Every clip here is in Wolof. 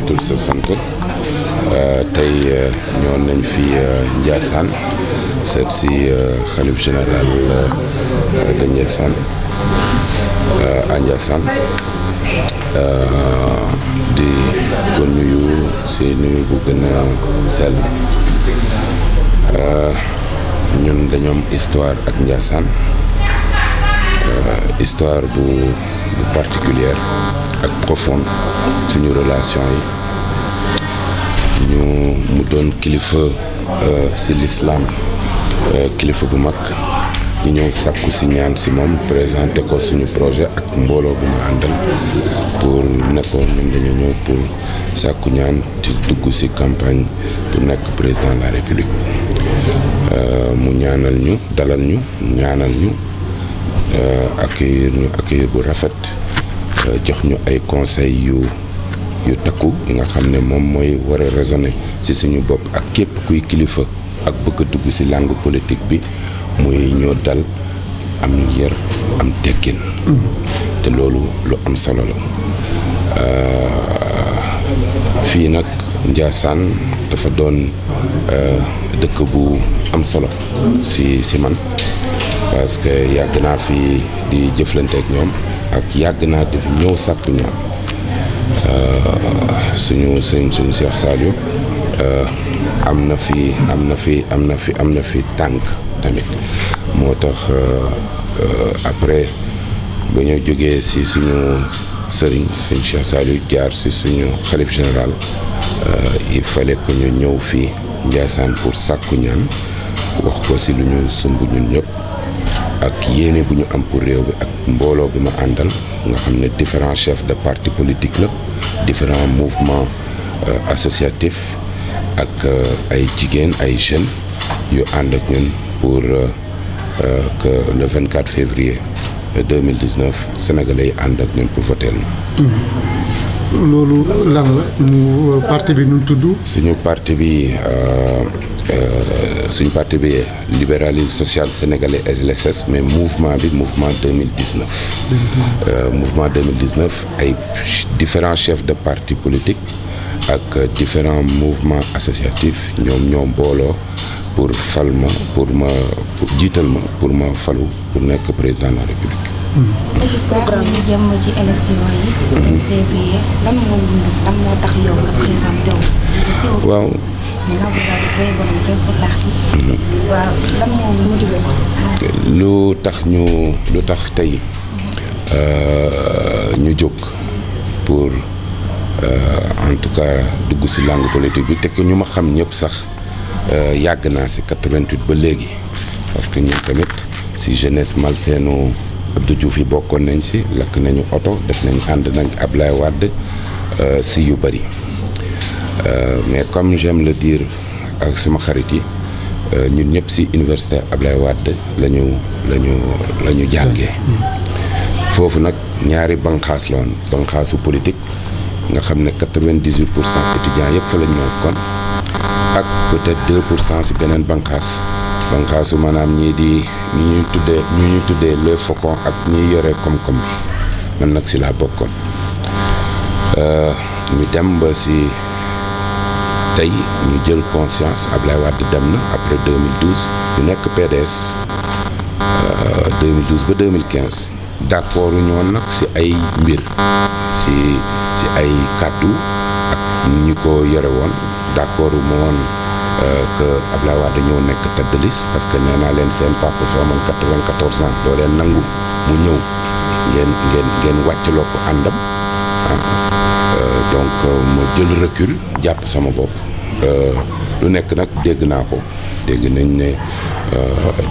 tur sa sant tey ñëwoon nañ fi Ndiassane seet si xalif général de Ndiassane à Ndiassane di ko nuyu si nuyu bu gën a sell ñun dañoo am histoire ak Ndiassane histoire bu particulière ak profonde suñu relation yi mu doon kilifa si l'islam kilifa bu mag ñu ñëw sàkku si ñaan si moom présenté ko suñu projet ak mbooloo bi ñu àndal pour nekkoon ñun dañu ñëw pour sàkku ñaan ci dugg si campagne pour nekk président de la république mu ñaanal ñu dalal ñu ñaanal ñu accueillir bu rafet jox ñu ay conseils yu takku yi nga xam ne moom mooy war a raisonner ci suñu bopp ak képp kuy kilifa ak bëgg a dugg ci langue politique bi muy ñoo dal am yar am tekkin te loolu lu am solo la fii nag Ndiassane dafa doon dëkk bu am solo ci man parce que yàgg naa fi di jëflante ak ñoom ak yàgg naa di fi ñëw sàkku ñaan suñu Cheikh Saliou am na fi tànk tamit moo tax après ba ñu jógee ci suñu sëriñ Cheikh Saliou jaar ci suñu xalif général il fallait que ñu ñëw fii Ndiassane pour sàkku ñaan wax ko ci lu ñu sumb ñun ñëpp ak yéene bu ñu am pour réew bi ak mbooloo bi ma àndal nga xam ne différents chefs de parti politique la différents mouvements associatifs ak ay jigéen ay jeunes yu ànd ak ñun pour que le 24 février 2019 sénégalais yi ànd ak ñun pour voter loolu lan la mu parti bi nu tudd. suñu parti bi libéralisme social sénégalais LSS mais mouvement 2019. Mouvement 2019 ay différents chefs de parti politique ak différents mouvements associatifs ñoom booloo pour fal ma pour jiital ma pour ma falu pour nekk président de la république. est-ce que ñu jëm ci élection yi. février lan moo tax yow nga présenté wu. waaw. maintenant vous avez créé votre parti. waaw lan moo motivé. lu tax tey ñu jóg pour en tout cas dugg ci langue politique bi te que ñu ma xam ñëpp sax yàgg naa ci 88 ba léegi parce que ñun tamit ci jeunesse malsaine Abdou Diouf yi bokkoon nañ ci lakk nañu oto def nañ ànd nañ Ablaye Wade ci yu bari mais comme j'aime le dire ak sama xarit yi ñun ñëpp ci université Ablaye Wade lañu jàngee foofu nag ñaari banqaas la woon banqaasu politique nga xam ne 98% étudiants yëpp fa lañ nekkoon ak peut-être 2% ci beneen banqaasu maanaam ñi ñu tuddee les faucons ak ñi yore koom-koom bi man nag ci laa bokkoon ñu dem ba ci tey ñu jël conscience Ablaye Wade dem na après 2012 ñu nekk PDS 2012 ba 2015 d'accord ñoon nag ci ay mbir ci ay kàddu ak ñi ko yore woon d'accord moo woon que Ablaye Wade ñëw nekk tête de liste parce que nee naa leen seen papa soo amoon 94 ans doo leen nangu mu ñëw ngeen wàccaloo ko àndam donc ma jël recul jàpp sama bopp lu nekk nag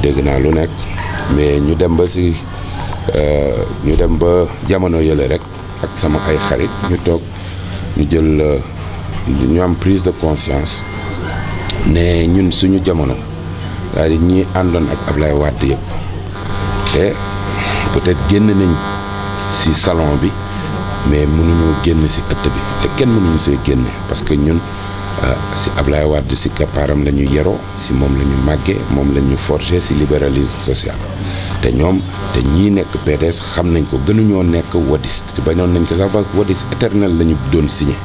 dégg naa lu nekk mais ñu dem ba jamono yële rek ak sama ay xarit ñu toog ñu am prise de conscience ne ñun suñu jamono c'est-à-dire ñi àndoon ak Ablaye Wade yëpp te peut-être génn nañ ci salon bi mais mënuñoo génn ci ëtt bi te kenn mënuñu see génne parce que ñun ci Ablaye Wade ci kappaaram la ñu yeroo ci moom la ñu màggee moom la ñu forger ci libéralisme social te ñii nekk PDS xam nañ ko gënuñoo nekk wadiste te bañoon nañ ko sax ba wadiste éternel la ñu doon signé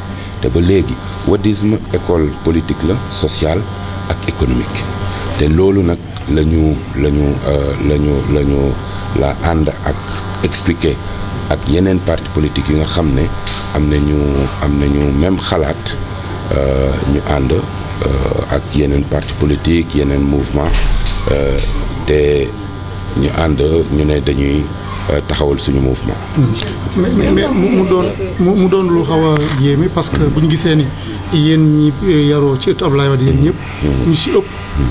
te ba léegi wadisme école politique la sociale ak économique te loolu nag la ànd ak expliquer ak yeneen parti politique yi nga xam ne am nañu même xalaat ñu ànd ak yeneen parti politique yeneen mouvement te ñu ànd ñu ne dañuy taxawal suñu mouvement. mais mu doon lu xaw a yéeme parce que bu ñu gisee ni yéen ñi yaroo ci ëttu Abdoulaye Wade yéen ñëpp. ñu si ëpp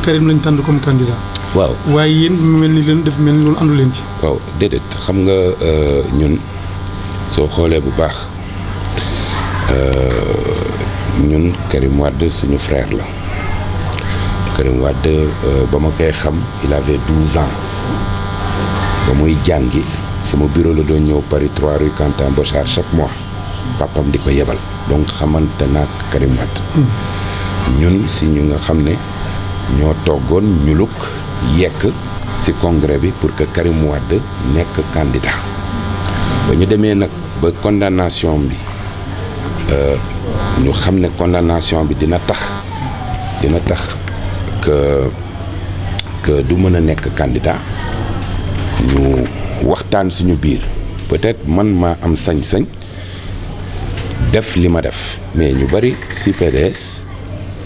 Karim lañ tànn comme candidat. waaw waaye yéen mel ni leen def mel ni loolu àndu leen ci. waaw déedéet xam nga ñun soo xoolee bu baax ñun Karim Wade suñu frère la Karim Wade ba ma koy xam il avait 12 ans ba muy jàngi sama bureau la doon ñëw Paris 3 rue Quentin Bochart chaque mois papam di ko yebal donc xamante naag Karim Wade ñun si ñu nga xam ne ñoo toggoon ñuluk yekk ci congrès bi pour que Karim Wade nekk candidat ba ñu demee nag ba condamnation bi ñu xam ne condamnation bi dina tax que du mën a nekk candidat ñu waxtaan suñu biir peut-être man maa am sañ-sañ def li ma def mais ñu bari ci PDS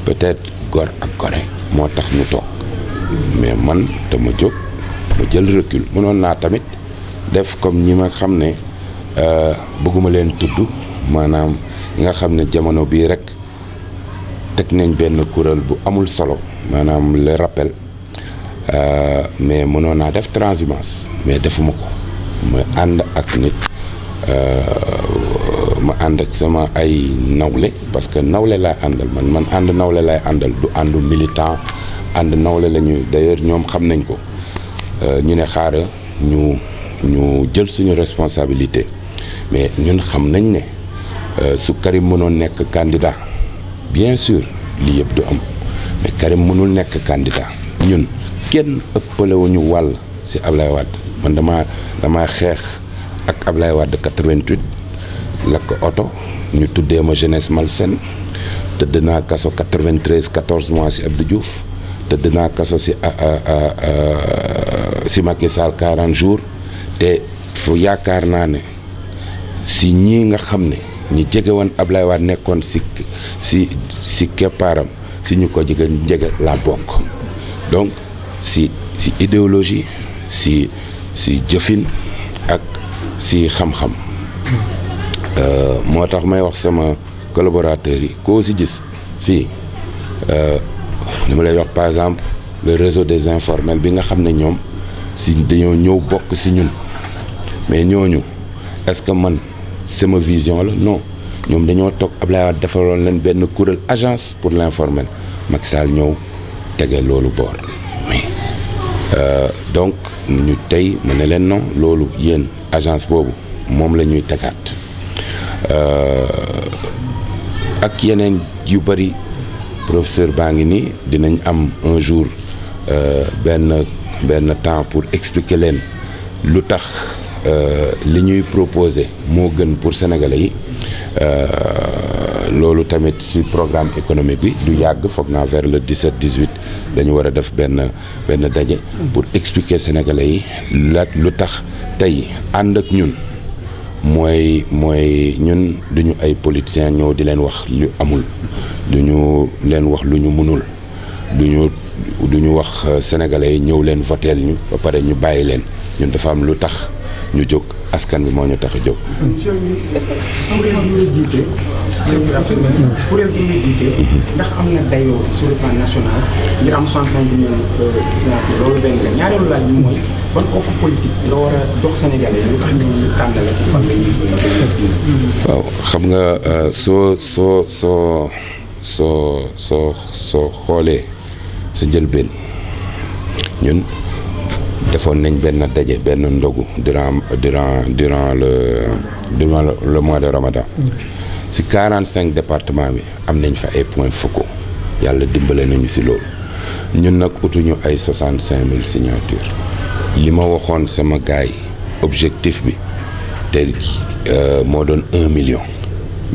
peut-être gor ak gore moo tax ñu toog mais man dama jóg ma jël recul mënoon naa tamit def comme ñi ma xam ne bëgguma leen tudd maanaam ñi nga xam ne jamono bii rek teg nañ benn kuréel bu amul solo maanaam le rappel mais mënoon naa def transhumance mais defuma ko ma ànd ak nit ma ànd ak sama ay nawle parce que nawle laa àndal man ànd nawle laay àndal du àndu militant ànd nawle la ñu d'ailleurs ñoom xam nañ ko ñu ne xaaral ñu jël suñu responsabilité mais ñun xam nañ ne su Karim mënoon nekk candidat bien sûr lii yëpp du am mais Karim mënul nekk candidat ñun kenn ëppalewuñu wàll ci Ablaye Wade man dama xeex ak Ablaye Wade 88 lakk oto ñu tuddee ma jeunesse malsaine tëdd naa kaso 93 14 mois ci Abdou Diouf tëdd naa kaso ci Macky Sall 40 jours te fu yaakaar naa ne ci ñii nga xam ne ñi jege woon Ablaye Wade nekkoon ci keppaaram ci ñu ko jege la bokk donc ci idéologie ci jëfin ak ci xam-xam moo tax may wax sama collaborateurs yi koo ci gis fii dama lay wax par exemple le réseau des informels bi nga xam ne ñoom ci dañoo ñëw bokk ci ñun mais ñooñu est-ce que man sama vision la non ñoom dañoo toog Ablaye Wade defaloon leen benn kuréel agence pour l'informel Macky Sall ñëw tege loolu boor mais donc ñu tey ma ne leen non loolu yéen agence boobu moom la ñuy tegaat ak yeneen yu bari professeur baa ngi nii dinañ am un jour benn temps pour expliquer leen lu tax li ñuy proposer moo gën pour sénégalais yi loolu tamit ci programme économique bi du yàgg foog naa vers le 17 18 dañu war a def benn daje pour expliquer sénégalais yi lu tax tey ànd ak ñun mooy ñun duñu ay politiciens ñëw di leen wax lu amul duñu leen wax lu ñu mënul duñu wax sénégalais yi ñëw leen voteel ñu ba pare ñu bàyyi leen ñun dafa am lu tax ñu jóg askan bi moo ñu tax a jóg. monsieur le ministre est-ce que kuréel bi nga jiite ndax am na dayoo sur le plan national ngir am 65 000 signatures loolu benn la ñaareelu laaj bi mooy ban offre politique nga war a jox Sénégalais yi lu tax ñu tànn la ci fan la ñuy waaw xam nga soo xoolee sa njëlbeen ñun defoon nañ benn daje benn ndogu durant le mois de Ramadan ci 45 départements bi am nañ fa ay points focaux yàlla dimbale nañu ci loolu ñun nag utuñu ay 65 000 signatures li ma waxoon sama gaay objectif bi te moo doon 1 million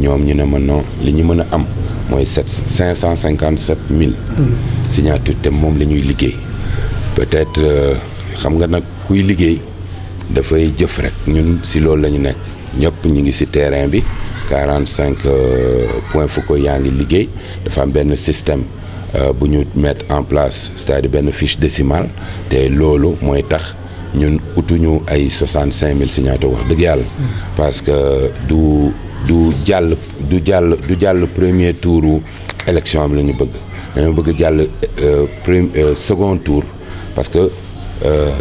ñoom ñu ne ma non li ñu mën a am mooy 557 000 signatures te moom la ñuy liggéey peut-être xam nga nag kuy liggéey dafay jëf rek ñun si loolu la ñu nekk ñëpp ñu ngi si terrain bi 45 points focaux yaa ngi liggéey dafa am benn système bu ñu mettre en place c'est-à-dire benn fiche décimale te loolu mooy tax ñun utuñu ay 65 000 signatures wax dëgg yàlla parce que du jàll premier touru élection bi la ñu bëgg dañoo bëgg jàll second tour parce que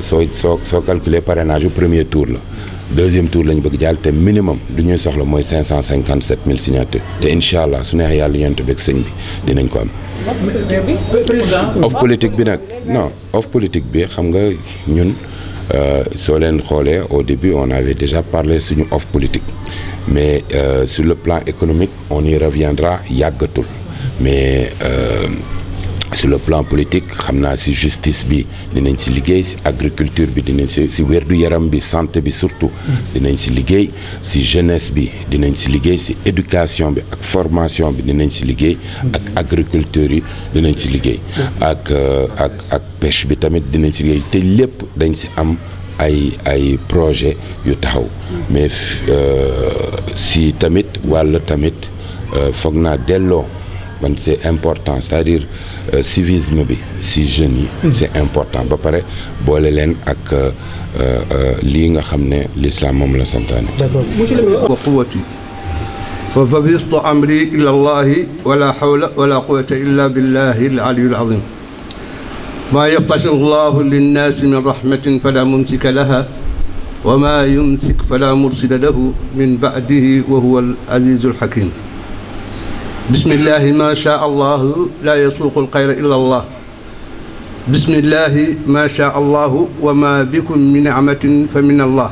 soo calculer parrainage bu premier tour la deuxième tour la ñu bëgg jàll te minimum du ñuy soxla mooy 557 000 signatures te incha allah su neex yàlla yonent beeg sëñ bi dinañ ko am. off politique bi nag non off politique bi xam nga ñun soo leen xoolee au début on avait déjà parlé suñu off politique mais sur le plan économique on y reviendra yàggatul mais sur le plan politique xam naa si justice bi dinañ si liggéey si agriculture bi dinañ si wérdu yaram bi santé bi surtout dinañ si liggéey si jeunesse bi dinañ si liggéey si éducation bi ak formation bi dinañ si liggéey ak agriculture yi dinañ si liggéey ak pêche bi tamit dinañ si liggéey te lépp dañ si am ay projet yu taxaw mais si tamit wàll tamit foog naa delloo man c'est important c'est-à-dire civisme bi si jeunes yi c'est important ba pare boole leen ak lii nga xam ne l'islam moom la santaane. wa quwwati wa fawistu amri ila allahi wala hawla wala quwwata illa billahi al-aliyyil azim ma yaftahu allahu linnasi min rahmatin fala mumsika laha wa ma yumsik fala mursila lahu min ba'dihi wa huwa al-azizul hakim. بسم الله ما شاء الله لا يسوق الخير إلا الله بسم الله ما شاء الله وما بكم من نعمة فمن الله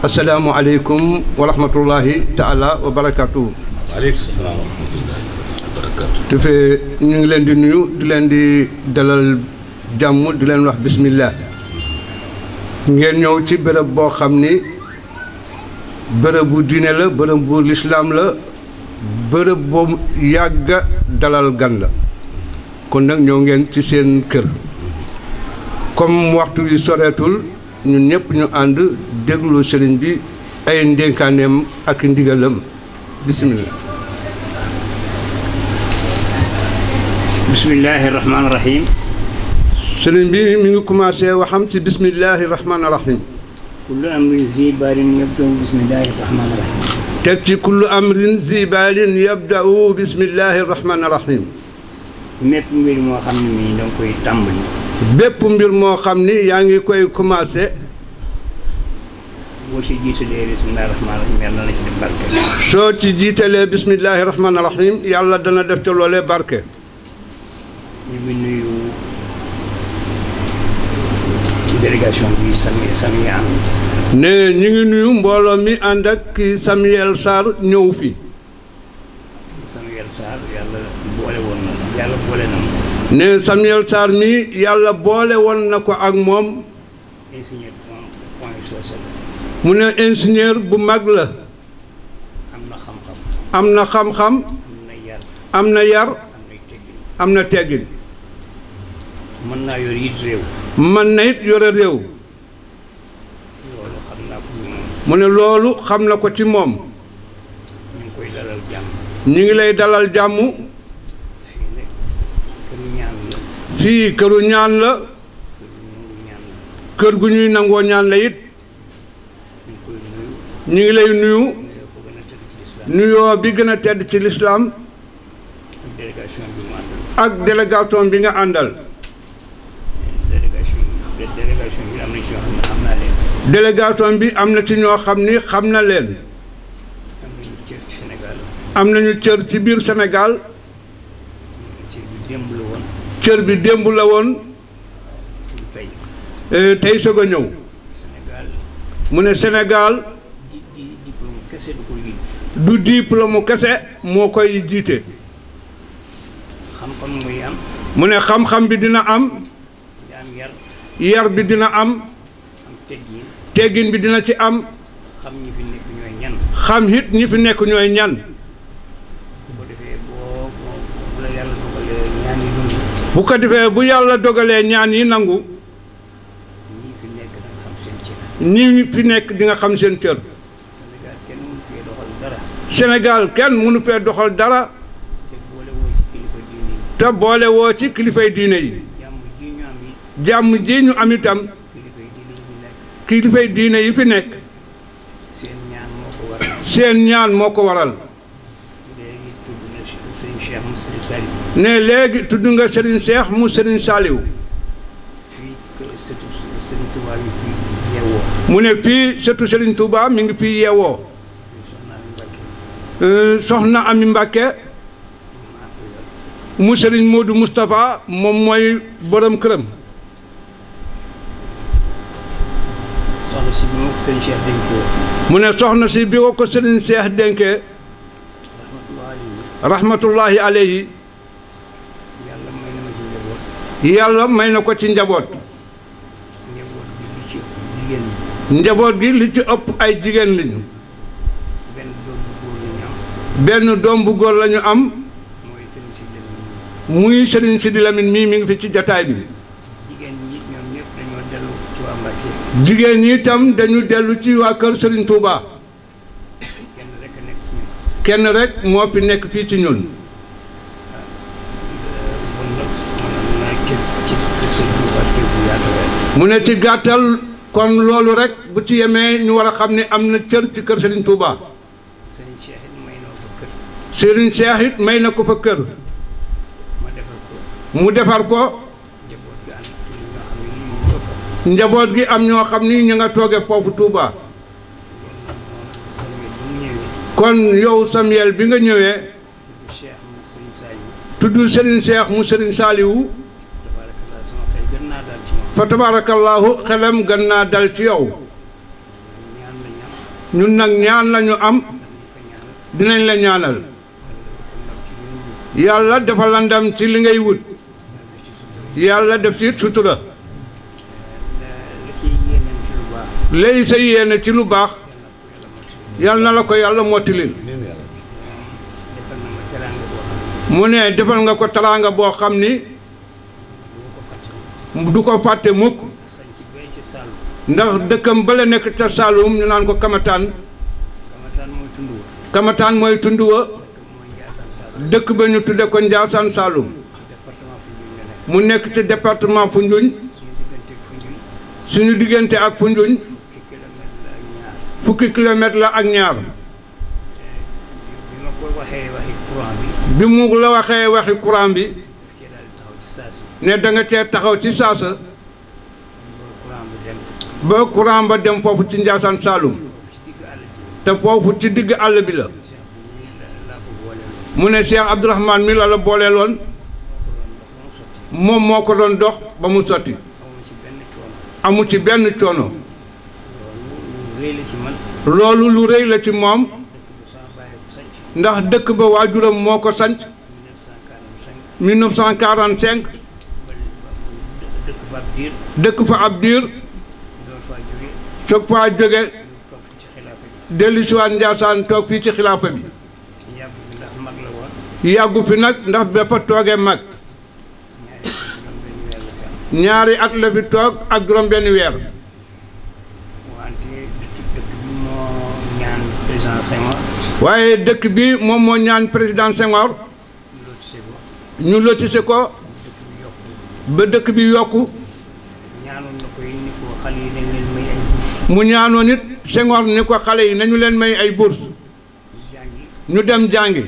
السلام عليكم ورحمة الله تعالى وبركاته. waaleykum salaam wa rahmatullahi wa barakatuh. te fee ñu ngi leen di nuyu di leen di dalal jàmm di leen wax bismillah ngeen ñëw ci bërëb boo xam ni bërëb bu diine la bërëb bu lislaam la bërëb boobu yàgga dalal gan la kon nag ñoo ngeen ci seen kër comme waxtu wi soreetul ñun ñëpp ñu ànd déglu sëriñ bi ay ndénkaaneem ak ndigalam bismillah. bismillahi rahmaani rahim. sëriñ bi mi ngi commencé waxam ci bismillahi rahmaani rahim. kullu amrin zi balin yabda'u bismillahi rahmaani rahim. teg ci kullu amrin zi balin yabda'u bismillahi rahmaani rahim. mépp mbir moo xam ne mii da nga koy tàmbali. bépp mbir moo xam ni yaa ngi koy commencé. boo ci jiitalee bismillahi rahmaani rahim yàlla na ci def barke. soo ci jiitalee bismillahi rahmaani rahim yàlla dana def te loolee barke. ñu ngi nuyu délégation bi Samy ànd. ne ñu ngi nuyu mbooloo mi ànd ak kii Samuel Sarr ñëw fi. Samuel Sarr yàlla boole woon na yàlla boole na ma. ne Samuel Sarr mi yàlla boole woon na ko ak moom. ingénieur point social. mu ne ingénieur bu mag la. am na xam-xam. am na xam-xam. am na yar. am na yar. am na teggin. am na teggin. mën naa yor it réew. mën na it yore réew. loolu xam naa ko ci moom. mu ne loolu xam na ko ci moom. ñu ngi koy dalal jàmm. ñu ngi lay dalal jàmm. fii nag këru ñaan la. fii këru ñaan la. kër gu ñuy nangoo ñaan la it. ñu ngi lay nuyu. nuyoo bi gën a tedd ci lislaam. ak délégation bi nga àndal. délégation bi am na ci ñoo xam ni xam na leen. am nañu cër ci biir Sénégal. cër bi démb la woon. tey soog a ñëw. mu ne Sénégal. du diplôme kese moo koy jiite. xam-xam muy am. mu ne xam-xam bi dina am. yar bi dina am. teggin bi dina ci am. xam ñi fi nekk ñooy ñan. xam it ñi fi nekk ñooy ñan. bu ko defee bu yàlla dogalee ñaan yi nangu ñii fi nekk di nga xam seen cër. Sénégal kenn mënu fee doxal dara te boole woo ci kilifay diine yi. jàmm ji ñu am itam kilifay diine yi fi nekk seen ñaan moo ko waral. ne léegi tudd nga Serigne Cheikh mu Serigne Saliou. mu ne fii sëtu Serigne Touba mi ngi fii yeewoo. soxna Ami Mbàkke mu Serigne Modou Moustapha moom mooy borom këram. mu ne soxna si bi ko Serigne Cheikh dénkee rahmatullahi alayhi yàlla may na ko ci njaboot. njaboot gi li ci ëpp ay jigéen lañu. benn doom bu góor lañu am muy Serigne Sidi Lamine mii mi ngi fi ci jataay bi. jigéen ñi itam dañu dellu ci waa kër Serigne Touba. kenn rek moo fi nekk fii ci ñun. mu ne ci gàttal kon loolu rek bu ci yemee ñu war a xam ne am na cër ci kër Serigne Touba. Serigne Cheikh it may na ko fa kër. mu defar ko. njaboot gi am ñoo xam ni ñu nga tooge foofu Touba. kon yow Samuel bi nga ñëwee tudd Serigne Cheikh mu Serigne Saliou fa tabarakallahu xelam gën naa dal ci yow. ñun nag ñaan lañu am dinañ la ñaanal yàlla dafa la ndam ci li ngay wut yàlla def ci sutura léegi sa yéene ci lu baax yàlla na la ko yàlla mottilil. mu ne defal nga ko teraanga boo xam ni du ko fàtte mukk ndax dëkkam bala nekk ca Saloum ñu naan ko Kamataan. Kamataan mooy tund wa dëkk ba ñu tudde ko Njaasaan Saloum mu nekk ci département Foundiougne suñu diggante ak Foundiougne fukki kilomètre la ak ñaar. bi mu la waxee waxi courant bi ne da nga cee taxaw ci saasa ba courant ba dem foofu ci Njaasaan Saloum te foofu ci digg àll bi la. mu ne Cheikh Abdourahmane mi la booleeloon moom moo ko doon dox ba mu sotti amu ci benn coono. loolu lu rëy la ci moom ndax dëkk ba waajuram moo ko sanc 1945 dëkk fa ab diir soog faa jóge dellu si waat Njaasaan toog fii ci xilaafa bi. yàggu fi nag ndax dafa toogee mag ñaari at la fi toog ak juróom benn weer. waaye dëkk bi moom moo ñaan président Senghor ñu lotissé ko ba dëkk bi yokku. mu ñaanoon it Senghor ni ko xale yi nañu leen may ay bourse ñu dem jàngi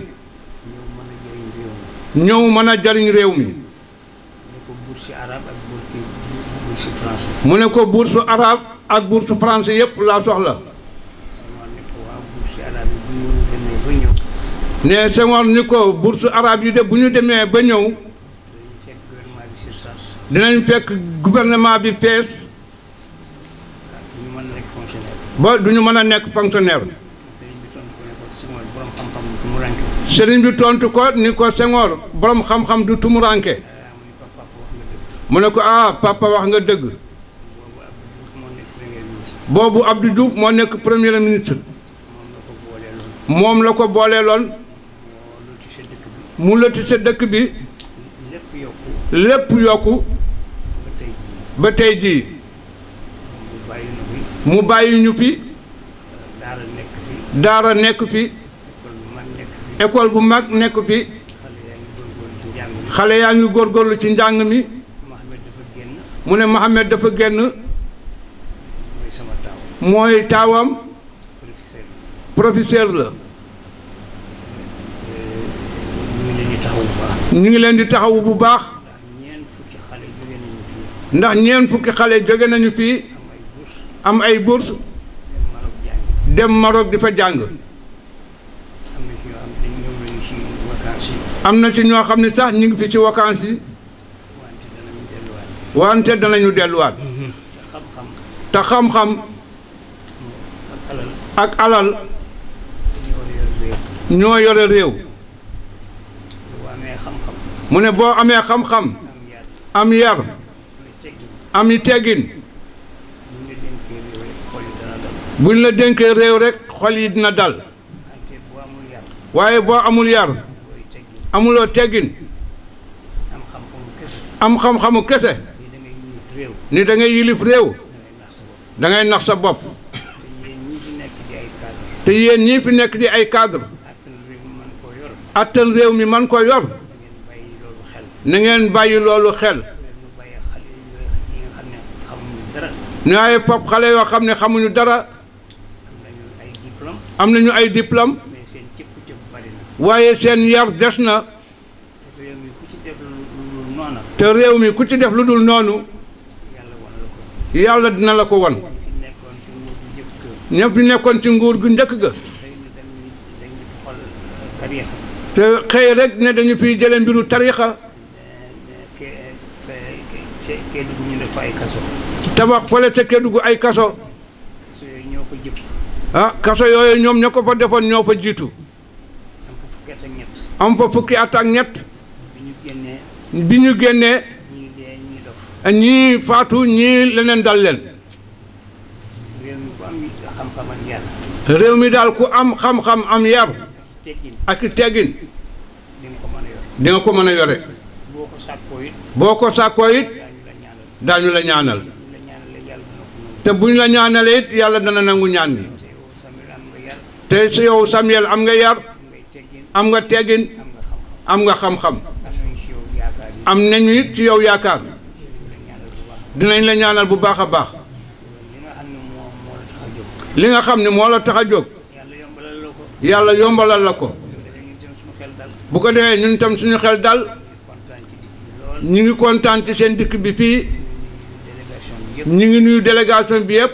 ñëw mën a jariñ réew mi. mu ne ko bourse arabe ak bourse français yépp laa soxla. ne Senghor ni ko bourse arabe yi de bu ñu demee ba ñëw dinañ fekk gouvernement bi fees ba du ñu mën a nekk fonctionnaire. sëriñ bi tontu ko ni ko Senghor borom xam-xam du tumuranke. mu ne ko papa wax nga dëgg. boobu Abdou Diouf moo nekk premier ministre. moom la ko booleeloon mu lotissé dëkk bi lépp yokku ba tey jii mu bàyyi ñu fi daara nekk fi école bu mag nekk fi xale yaa ngi góorgóorlu ci njàng mi mu ne Mohamed dafa génn mooy taawam professeur la ñu ngi leen di taxawu bu baax ndax ñeent fukki xale jóge nañu fii am ay bourse dem Maroc di fa jàng am na ci ñoo xam ne sax ñu ngi fi ci vacances yi wante danañu delluwaat te xam-xam ak alal ñoo yore réew mu ne boo amee xam-xam am yar am yi teggin buñ la dénkee réew rek xol yi dina dal waaye boo amul yar amuloo teggin am xam-xamu kese ni da ngay yilif réew da ngay nax sa bopp te yéen ñii fi nekk di ay cadre attan réew mi man ko yor na ngeen bàyyi loolu xel waaye fop xale yoo xam ne xamuñu dara am nañu ay diplôme waaye seen yar des na te réew mi ku ci def lu dul noonu yàlla dina la ko won ñëpp fi nekkoon ci nguur gu njëkk ga te xëy rek ne dañu fiy jële mbiru tarixa tabax fële ca Kédougou ay kaso ah kaso yooyu ñoom ña ko fa defoon ñoo fa jiitu am fa fukki at ak ñett bi ñu génnee ñii faatu ñii leneen dal leen réew mi daal ku am xam-xam am yar ak teggin di nga ko mën a yore boo ko sàkkoo it daañu la ñaanal te buñ la ñaanalee it yàlla dana nangu ñaan bi te si yow Samuel am nga yar am nga teggin am nga xam-xam am nañu it ci yow yaakaar dinañ la ñaanal bu baax a baax li nga xam ne moo la tax a jóg yàlla yombalal la ko bu ko defee ñun tam suñu xel dal ñu ngi kontaan ci seen dikk bi fii ñu ngi nuyu délégation bi yëpp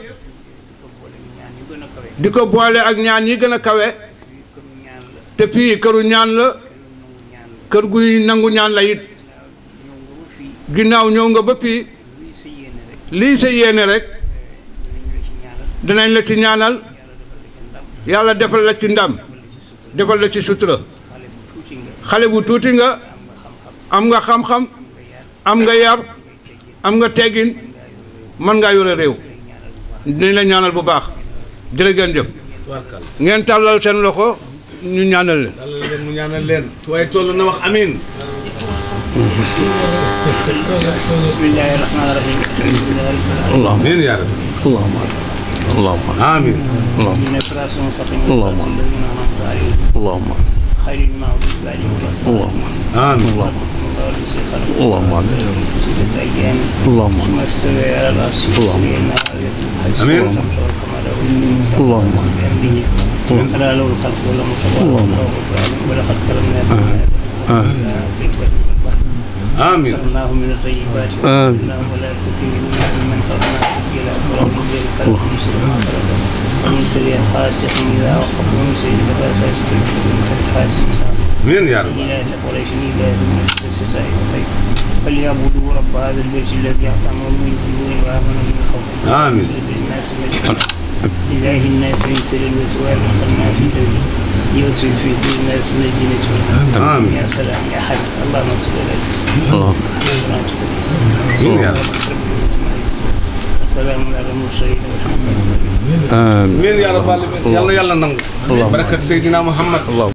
di ko boole ak ñaan yi gën a kawe te fii këru ñaan la kër guy nangu ñaan la it ginnaaw ñëw nga ba fii lii sa yéene rek dinañ la ci ñaanal yàlla defal la ci ndam defal la ci sutura xale bu tuuti nga am nga xam-xam am nga yar am nga teggin mën ngaa yore réew dinañ la ñaanal bu baax jërë ngeen jëf ngeen tàllal seen loxo ñu ñaanal leen. tàllal leen mu ñaanal leen waaye toll na wax amiin. bismillahi rahmaani rahim. allahumma amiin yaa rabbi. allahumma amiin. allahumma اللهم اللهم اللهم امين اللهم آمين الله من الطيبات آمين ولا كثير من خلقنا إلى قرب ومن سريع حاسق إذا وقف ومن سريع الباسات من سريع حاسق آمين يا رب إلى قريش إلى سيد فليعبدوا رب هذا البيت الذي أطعمهم من جوع وآمنوا من خوف آمين إله الناس من سر الوسواس الناس الذي يوسوس في دين الناس من الجنة والناس آمين يا سلام يا حارس اللهم صل على سيدنا آمين يا رب السلام على المرسلين والحمد لله آمين آمين يا رب العالمين يلا يلا ننقل بركة سيدنا محمد